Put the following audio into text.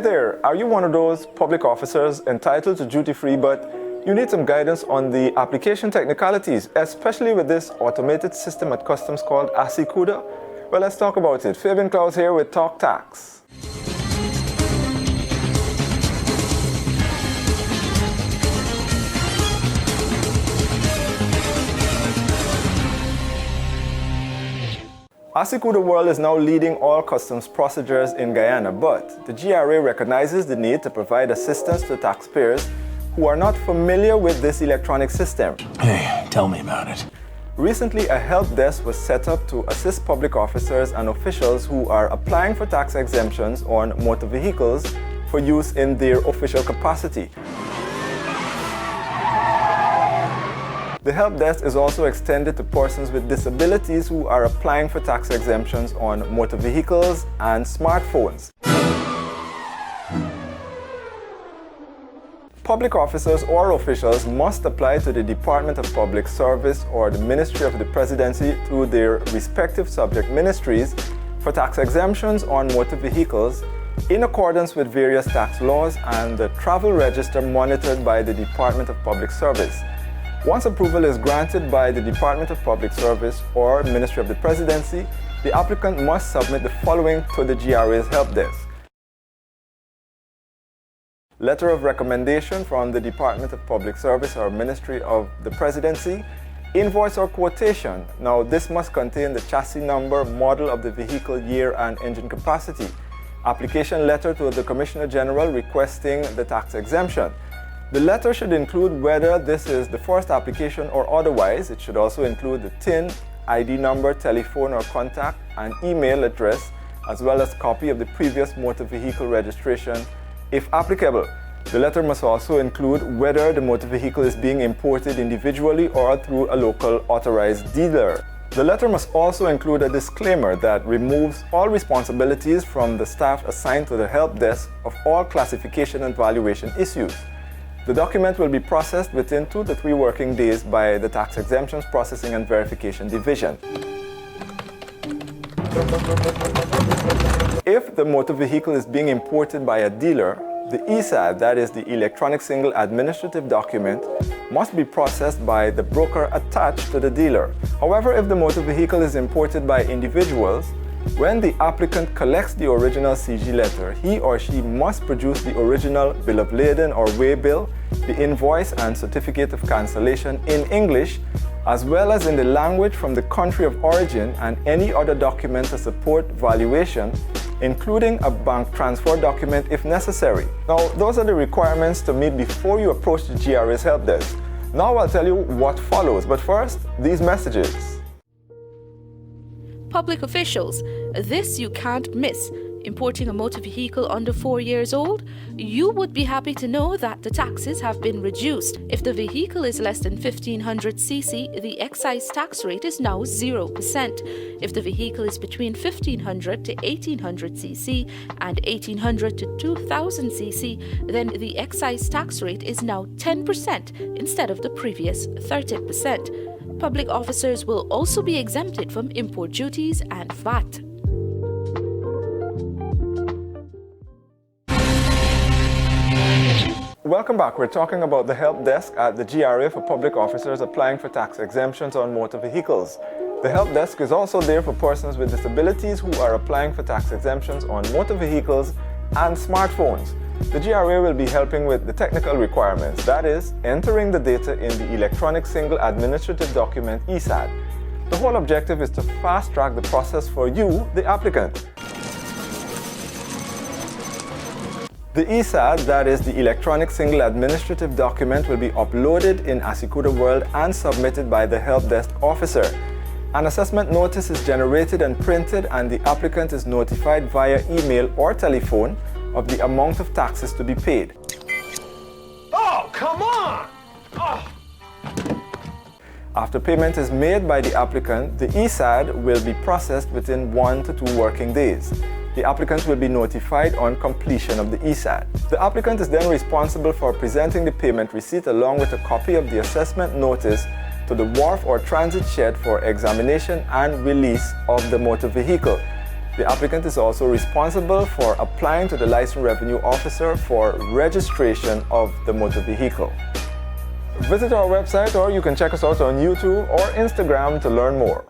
there, are you one of those public officers entitled to duty-free but you need some guidance on the application technicalities, especially with this automated system at customs called ASICUDA? Well, let's talk about it. Fabian Klaus here with Talk Tax. ASICUDA World is now leading all customs procedures in Guyana, but the GRA recognizes the need to provide assistance to taxpayers who are not familiar with this electronic system. Hey, tell me about it. Recently, a help desk was set up to assist public officers and officials who are applying for tax exemptions on motor vehicles for use in their official capacity. The help desk is also extended to persons with disabilities who are applying for tax exemptions on motor vehicles and smartphones. Public officers or officials must apply to the Department of Public Service or the Ministry of the Presidency through their respective subject ministries for tax exemptions on motor vehicles in accordance with various tax laws and the travel register monitored by the Department of Public Service. Once approval is granted by the Department of Public Service or Ministry of the Presidency, the applicant must submit the following to the GRA's help desk: letter of recommendation from the Department of Public Service or Ministry of the Presidency, invoice or quotation. Now, this must contain the chassis number, model of the vehicle, year, and engine capacity. Application letter to the Commissioner General requesting the tax exemption. The letter should include whether this is the first application or otherwise. It should also include the TIN, ID number, telephone or contact, and email address, as well as copy of the previous motor vehicle registration, if applicable. The letter must also include whether the motor vehicle is being imported individually or through a local authorized dealer. The letter must also include a disclaimer that removes all responsibilities from the staff assigned to the help desk of all classification and valuation issues. The document will be processed within 2 to 3 working days by the Tax Exemptions Processing and Verification Division. If the motor vehicle is being imported by a dealer, the ESAD, that is the Electronic Single Administrative Document, must be processed by the broker attached to the dealer. However, if the motor vehicle is imported by individuals, when the applicant collects the original CG letter, he or she must produce the original bill of lading or waybill, the invoice and certificate of cancellation in English, as well as in the language from the country of origin, and any other document to support valuation, including a bank transfer document if necessary. Now, those are the requirements to meet before you approach the GRA's help desk. Now I'll tell you what follows, but first, these messages. Public officials, this you can't miss. Importing a motor vehicle under 4 years old? You would be happy to know that the taxes have been reduced. If the vehicle is less than 1500 cc, the excise tax rate is now 0%. If the vehicle is between 1500 to 1800 cc and 1800 to 2000 cc, then the excise tax rate is now 10% instead of the previous 30%. Public officers will also be exempted from import duties and VAT. Welcome back. We're talking about the help desk at the GRA for public officers applying for tax exemptions on motor vehicles. The help desk is also there for persons with disabilities who are applying for tax exemptions on motor vehicles and smartphones. The GRA will be helping with the technical requirements, that is, entering the data in the Electronic Single Administrative Document ESAD. The whole objective is to fast-track the process for you, the applicant. The ESAD, that is the Electronic Single Administrative Document, will be uploaded in ASICUDA World and submitted by the help desk officer. An assessment notice is generated and printed, and the applicant is notified via email or telephone of the amount of taxes to be paid. Oh, come on! Oh. After payment is made by the applicant, the ESAD will be processed within 1 to 2 working days. The applicant will be notified on completion of the ESAD. The applicant is then responsible for presenting the payment receipt along with a copy of the assessment notice to the wharf or transit shed for examination and release of the motor vehicle. The applicant is also responsible for applying to the Licensed Revenue Officer for registration of the motor vehicle. Visit our website, or you can check us out on YouTube or Instagram to learn more.